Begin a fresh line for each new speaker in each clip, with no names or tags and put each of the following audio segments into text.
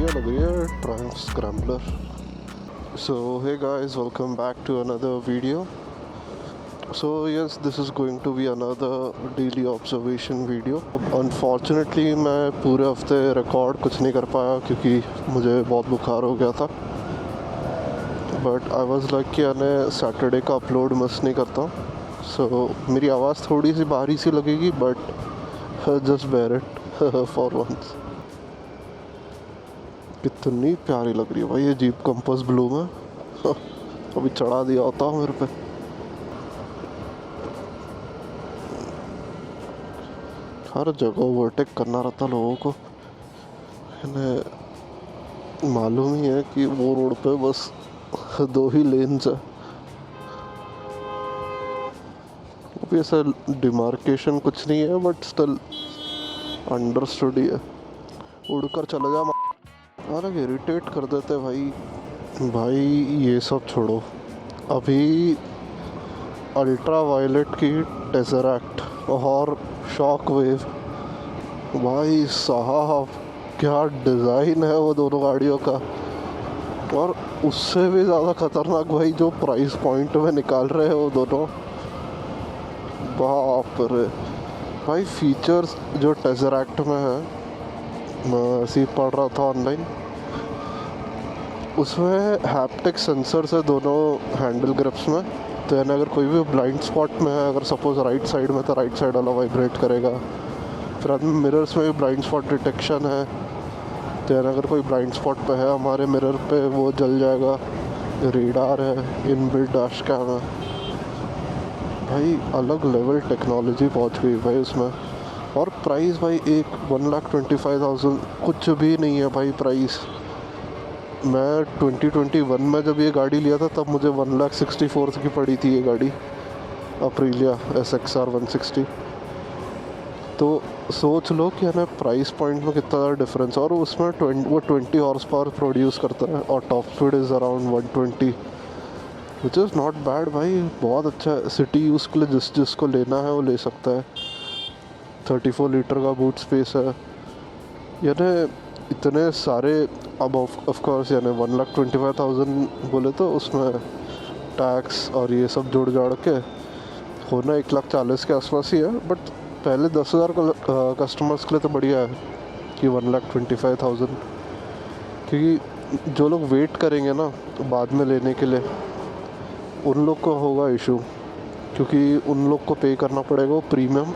बढ़िया लग रही है Triumph Scrambler. So hey guys, welcome back to another video. So yes, this is going to be another daily observation video. Unfortunately मैं पूरे हफ्ते record कुछ नहीं कर पाया क्योंकि मुझे बहुत बुखार हो गया था। बट आई वॉज लाइक कि यानी सैटरडे का अपलोड मिस नहीं करता। सो मेरी आवाज़ थोड़ी सी भारी सी लगेगी, but just bear it for once. कितनी प्यारी लग रही है भाई ये जीप कंपास ब्लू में। अभी चढ़ा दिया होता मेरे पे। हर जगह ओवरटेक करना रहता लोगों को। इन्हें मालूम ही है कि वो रोड पे बस 2 ही लेन्स है। अभी ऐसा डिमार्केशन कुछ नहीं है, बट स्टिल अंडरस्टूड ही है। उड़कर चला जा, अलग इरिटेट कर देते भाई। ये सब छोड़ो, अभी अल्ट्रा वायलेट की टेज़रैक्ट और शॉक वेव, भाई साहब क्या डिज़ाइन है वो दोनों गाड़ियों का। और उससे भी ज़्यादा ख़तरनाक भाई जो प्राइस पॉइंट में निकाल रहे हैं वो दोनों, बाप रे भाई। फीचर्स जो टेज़रैक्ट में है, मैं ऐसे ही पढ़ रहा था ऑनलाइन, उसमें हैप्टिक सेंसर्स है दोनों हैंडल ग्रिप्स में। तो यानी अगर कोई भी ब्लाइंड स्पॉट में है, अगर सपोज राइट साइड में, तो राइट साइड वाला वाइब्रेट करेगा। फिर आदमी मिरर्स में भी ब्लाइंड स्पॉट डिटेक्शन है, तो यानी अगर कोई ब्लाइंड स्पॉट पे है हमारे मिरर पे वो जल जाएगा। रेडार है, इनबिल्ट डैश कैम है। भाई अलग लेवल टेक्नोलॉजी पहुंच गई भाई उसमें। और प्राइस भाई 1,25,000 कुछ भी नहीं है भाई प्राइस। मैं 2021 में जब ये गाड़ी लिया था तब मुझे 1,64,000 की पड़ी थी ये गाड़ी, अप्रीलिया SXR 160। तो सोच लो कि है ना प्राइस पॉइंट में कितना ज़्यादा डिफरेंस। और उसमें 20 हॉर्स पावर प्रोड्यूस करता है और top speed is around 120, which is not bad भाई। बहुत अच्छा है सिटी यूज़ के लिए, जिसको लेना है वो ले सकता है। 34 लीटर का बूट स्पेस है। यानी इतने सारे, अब ऑफ कोर्स यानी 1,25,000 बोले तो उसमें टैक्स और ये सब जोड़ जाड़ के होना 1,40,000 के आसपास ही है। बट पहले 10,000 कस्टमर्स के लिए तो बढ़िया है कि 1,25,000, क्योंकि जो लोग वेट करेंगे ना बाद में लेने के लिए, उन लोग को होगा इशू, क्योंकि उन लोग को पे करना पड़ेगा वो प्रीमियम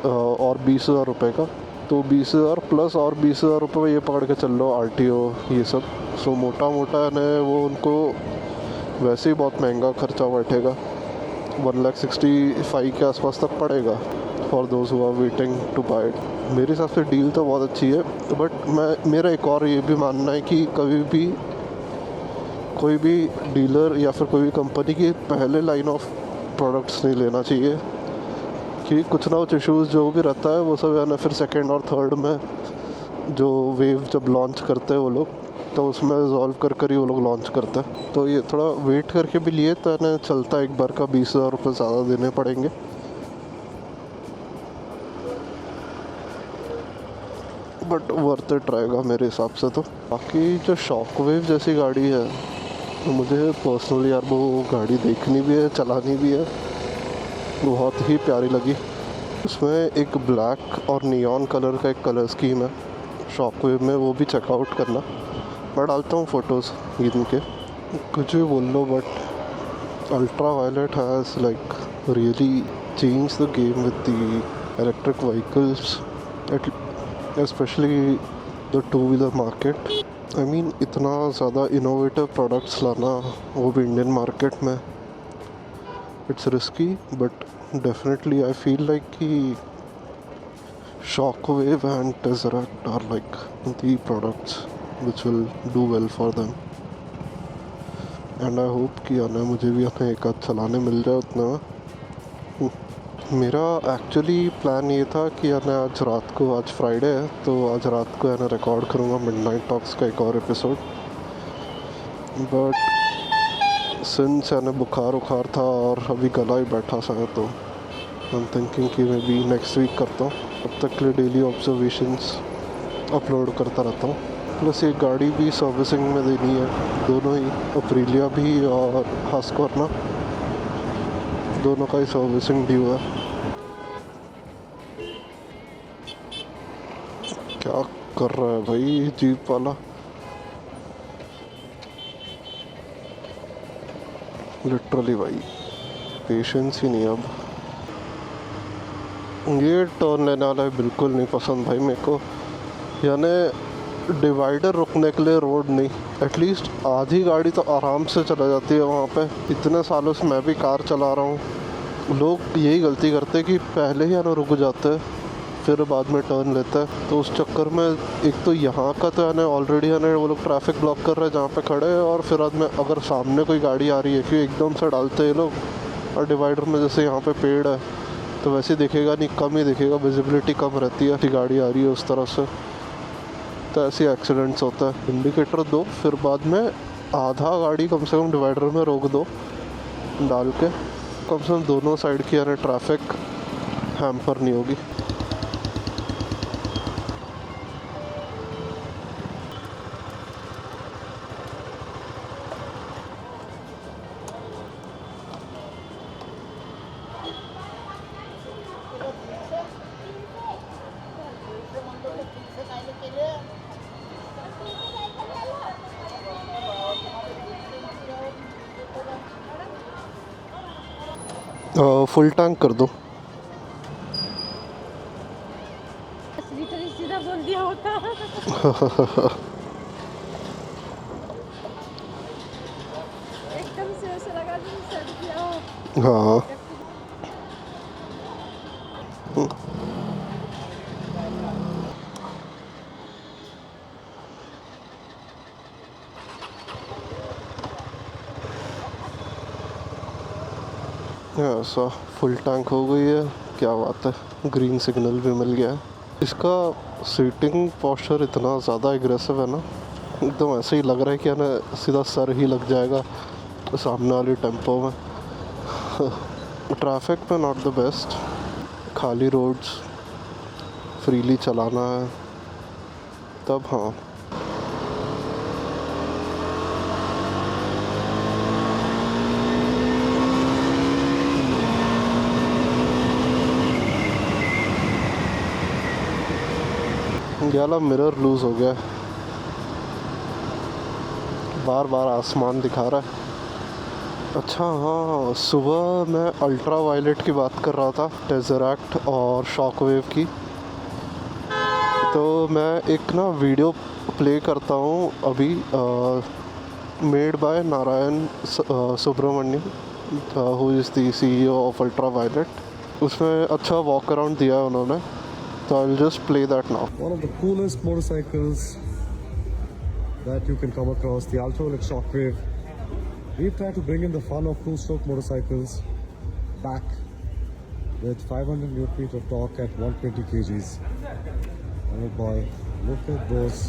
और 20,000 रुपये का। तो 20,000 प्लस और 20,000 रुपये ये पकड़ के चल लो RTO ये सब। सो मोटा है वो उनको वैसे ही बहुत महंगा खर्चा बैठेगा। 1,65,000 के आसपास तक पड़ेगा for those who are waiting to buy it. मेरे हिसाब से डील तो बहुत अच्छी है, बट मेरा एक और ये भी मानना है कि कभी भी कोई भी डीलर या फिर कोई भी कंपनी की पहले लाइन ऑफ प्रोडक्ट्स नहीं लेना चाहिए, कि कुछ ना कुछ इशूज़ जो भी रहता है वो सब है ना फिर सेकंड और थर्ड में जो वेव जब लॉन्च करते हैं वो लोग, तो उसमें रिजॉल्व कर ही वो लोग लॉन्च करते हैं। तो ये थोड़ा वेट करके भी लिए तो है ना चलता, एक बार का 20,000 रुपये ज़्यादा देने पड़ेंगे। बट वर्थ इट रहेगा मेरे हिसाब से। तो बाकी जो शॉक वेव जैसी गाड़ी है, तो मुझे पर्सनली यार वो गाड़ी देखनी भी है, चलानी भी है, बहुत ही प्यारी लगी। उसमें एक ब्लैक और नियॉन कलर का एक कलर स्कीम है शॉकवेव में, वो भी चेकआउट करना। मैं डालता हूँ फ़ोटोज़ इनके। कुछ भी बोल लो, but Ultraviolette has like really change the game with the electric vehicles, specially the 2-व्हीलर मार्केट। आई मीन इतना ज़्यादा इनोवेटिव प्रोडक्ट्स लाना वो भी इंडियन मार्केट में, it's risky, but definitely I feel like Shockwave and Tesseract are like the products which will do well for them, and I hope कि आने मुझे भी अपने एक आध चलाने मिल जाए उतना। मेरा एक्चुअली प्लान ये था कि आने आज रात को, आज फ्राइडे है तो आज रात को आने रिकॉर्ड करूँगा मिडनाइट टॉक्स का एक और एपिसोड। बट सिंस यानी बुखार था और अभी गला ही बैठा सा है, तो आई एम थिंकिंग कि मैं भी नेक्स्ट वीक करता हूँ। अब तक के लिए डेली ऑब्जर्वेशंस अपलोड करता रहता हूँ। प्लस ये गाड़ी भी सर्विसिंग में देनी है, दोनों ही, अप्रीलिया भी और हस्क्वर्ना, दोनों का ही सर्विसिंग ड्यू है। क्या कर रहा है भाई जीप वाला, लिटरली भाई पेशेंस ही नहीं अब। ये टर्न लेने वाला है बिल्कुल नहीं पसंद भाई मेरे को, यानी डिवाइडर रुकने के लिए रोड नहीं, एटलीस्ट आधी गाड़ी तो आराम से चला जाती है वहाँ पे। इतने सालों से मैं भी कार चला रहा हूँ, लोग यही गलती करते हैं कि पहले ही यानी रुक जाते हैं फिर बाद में टर्न लेता है। तो उस चक्कर में एक तो यहाँ का तो यानी ऑलरेडी यानी वो लोग ट्रैफिक ब्लॉक कर रहे हैं जहाँ पे खड़े हैं, और फिर बाद में अगर सामने कोई गाड़ी आ रही है कि एकदम से डालते हैं लोग, और डिवाइडर में जैसे यहाँ पे पेड़ है तो वैसे दिखेगा नहीं, कम ही दिखेगा, विजिबिलिटी कम रहती है कि गाड़ी आ रही है उस तरह से, तो ऐसे एक्सीडेंट्स होता है। इंडिकेटर दो, फिर बाद में आधा गाड़ी कम से कम डिवाइडर में रोक दो डाल के, कम से कम दोनों साइड की यानी ट्रैफिक हैम्पर नहीं होगी। फुल टैंक कर दो।
सीधा बोल दिया होता। एकदम से ऐसा लगा कि सड़ गया हो।
हाँ ऐसा फुल टैंक हो गई है, क्या बात है, ग्रीन सिग्नल भी मिल गया है। इसका सीटिंग पोस्चर इतना ज़्यादा एग्रेसिव है ना, एकदम ऐसे ही लग रहा है कि ना सीधा सर ही लग जाएगा सामने वाली टेम्पो में। ट्रैफिक में नॉट द बेस्ट, खाली रोड्स, फ्रीली चलाना है तब हाँ। गया मिरर लूज़ हो गया, बार बार आसमान दिखा रहा है। अच्छा हाँ, सुबह मैं अल्ट्रा वायलेट की बात कर रहा था, टेज़रैक्ट और शॉकवेव की। तो मैं एक ना वीडियो प्ले करता हूँ अभी, made by Narayan Subramaniam, who is the CEO of Ultraviolette. उसमें अच्छा वॉक अराउंड दिया है उन्होंने, so I'll just play that now.
One of the coolest motorcycles that you can come across, the Ultraviolette Shockwave. We've tried to bring in the fun of two-stroke motorcycles back with 500 Nm of torque at 120 kgs. Oh boy, look at those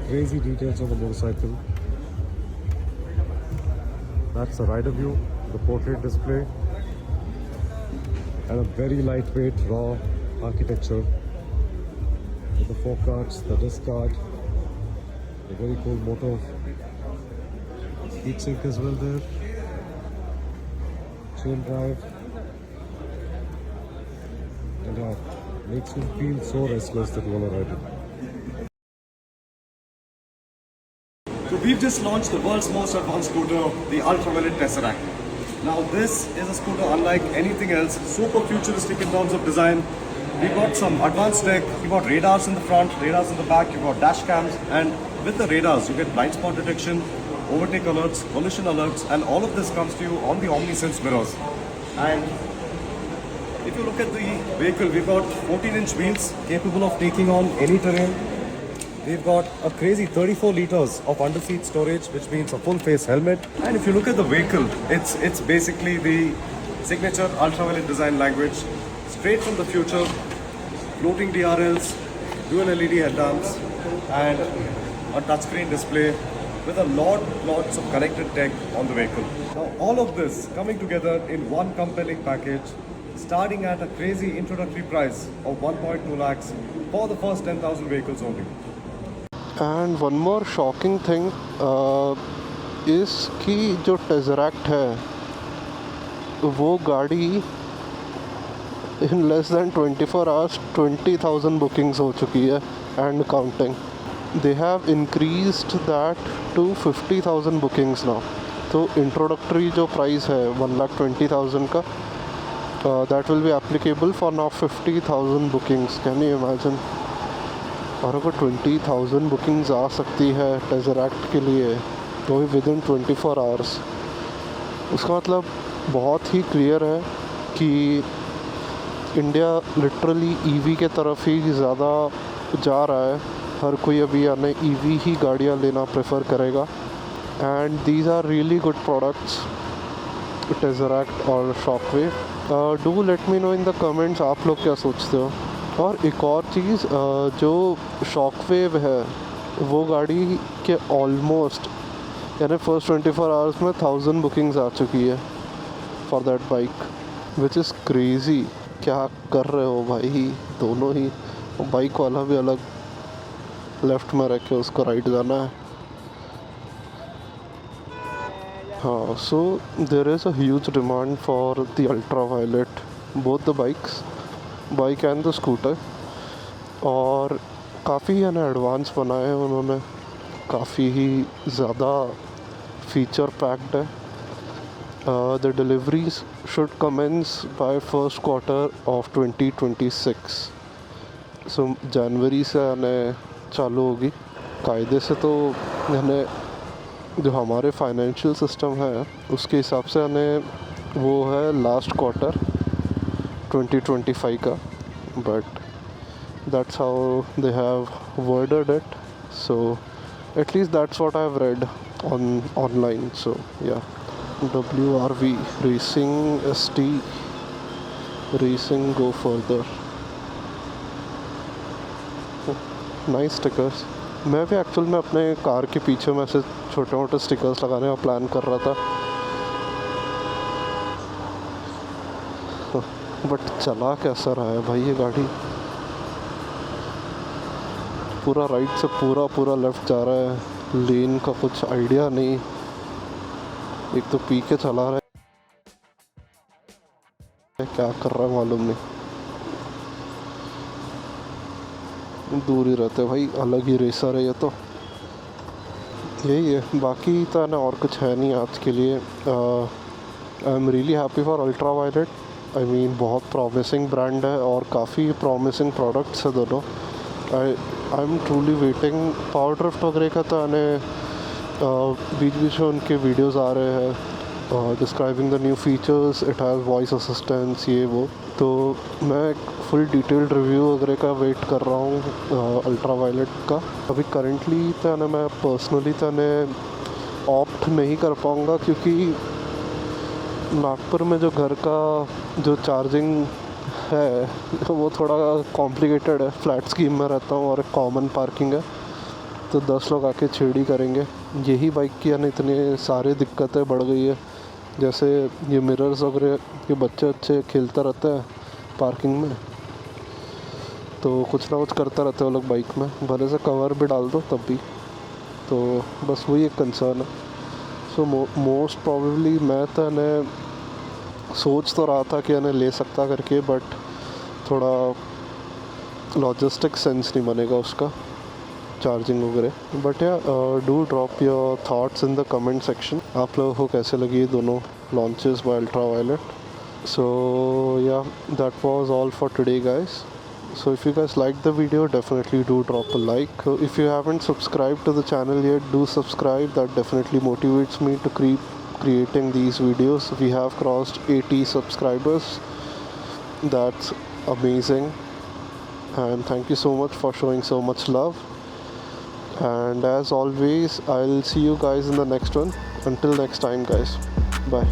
crazy details on the motorcycle. That's the rider view, the portrait display, and a very lightweight, raw architecture with the fork arch, the disc guard, a very cool motor, heat sink as well there, chain drive, and makes you feel so restless that you want to ride it. So we've just launched the world's most advanced scooter, the Ultraviolette Tesseract. Now this is a scooter unlike anything else, super futuristic in terms of design. We've got some advanced tech, you've got radars in the front, radars in the back, you've got dash cams, and with the radars you get blind spot detection, overtake alerts, collision alerts, and all of this comes to you on the OmniSense mirrors. And if you look at the vehicle, we've got 14-inch wheels capable of taking on any terrain. We've got a crazy 34 liters of under-seat storage, which means a full-face helmet. And if you look at the vehicle, it's basically the signature ultraviolet design language, straight from the future, floating DRLs, dual LED headlamps, and a touchscreen display with a lots of connected tech on the vehicle. Now, all of this coming together in one compelling package, starting at a crazy introductory price of 1.2 lakhs for the first 10,000 vehicles only.
And one more shocking thing इसकी जो Tesseract है वो गाड़ी in less than 24 hours 20,000 bookings हो चुकी है and counting. They have increased that to 50,000 bookings now. तो introductory जो प्राइस है 1,20,000 का, that will be applicable for now 50,000 bookings. Can you imagine? और अगर 20,000 बुकिंग्स आ सकती है टेज़रैक्ट के लिए तो भी विद इन 24 आवर्स, उसका मतलब बहुत ही क्लियर है कि इंडिया लिटरली ईवी के तरफ ही ज़्यादा जा रहा है. हर कोई अभी आने ईवी ही गाड़ियाँ लेना प्रेफर करेगा. And these are really good products, Tesseract और Shockwave. Do let me know in the comments आप लोग क्या सोचते हो. और एक और चीज़, जो शॉकवेव है वो गाड़ी के ऑलमोस्ट यानी फर्स्ट 24 आवर्स में 1000 बुकिंग्स आ चुकी है for that bike, which is crazy. क्या कर रहे हो भाई दोनों ही. बाइक वाला भी अलग लेफ़्ट में रख के उसको राइट जाना है. हाँ, so there is a huge demand for the ultra violet, both the bike and the scooter. और काफ़ी एडवांस बनाए हैं उन्होंने, काफ़ी ही ज़्यादा फीचर पैक्ड है. The deliveries should commence by first quarter of 2026. So जनवरी से आने चालू होगी कायदे से. तो यानी जो हमारे फाइनेंशियल सिस्टम है उसके हिसाब से आने वो है लास्ट क्वार्टर 2025 का. But that's how they have worded it. So at least that's what I have read online. So yeah, WRV Racing ST Racing Go Further. Nice stickers. मैं भी एक्चुअल में अपने कार के पीछे में से छोटे मोटे स्टिकर्स लगाने का प्लान कर रहा था, बट चला कैसा रहा है भाई ये गाड़ी. पूरा राइट से पूरा लेफ़्ट जा रहा है, लेन का कुछ आइडिया नहीं. एक तो पी के चला रहा है, क्या कर रहा है मालूम नहीं. दूर ही रहते भाई, अलग ही रेसर है ये तो. यही है, बाकी तो है ना और कुछ है नहीं आज के लिए. I am really happy for ultra violet. I mean बहुत प्रॉमिसिंग ब्रांड है और काफ़ी प्रॉमिसिंग प्रोडक्ट्स है दोनों. I am truly waiting. Power drift वगैरह का तो आने बीच बीच में उनके वीडियोस आ रहे हैं describing the new features. It has voice assistance ये वो. तो मैं फुल डिटेल्ड रिव्यू वगैरह का वेट कर रहा हूँ अल्ट्रा वायलेट का. अभी करंटली तो ना मैं पर्सनली तो ऑप्ट नहीं कर पाऊँगा क्योंकि नागपुर में जो घर का जो चार्जिंग है वो थोड़ा कॉम्प्लिकेटेड है. फ्लैट स्कीम में रहता हूँ और एक कॉमन पार्किंग है, तो 10 लोग आके छेड़ी करेंगे. यही बाइक की इतनी सारी दिक्कतें बढ़ गई है. जैसे ये मिरर्स वगैरह के बच्चे अच्छे खेलते रहते हैं पार्किंग में, तो कुछ ना कुछ करते रहते हैं वो लोग बाइक में. भले से कवर भी डाल दो तब भी. तो बस वही एक कंसर्न है. सो मोस्ट प्रॉबेबली मैं तो सोच तो रहा था कि ले सकता करके, बट थोड़ा लॉजिस्टिक सेंस नहीं बनेगा उसका चार्जिंग वगैरह. बट या do drop your thoughts in the comment section. आप लोगों को कैसे लगी दोनों लॉन्चेस बाय अल्ट्रा वायलेट. सो या, that was all for today guys. So if you guys liked the video, definitely do drop a like. If you haven't subscribed to the channel yet, do subscribe. That definitely motivates me to keep creating these videos. We have crossed 80 subscribers. That's amazing. And thank you so much for showing so much love. And as always, I'll see you guys in the next one. Until next time guys, bye.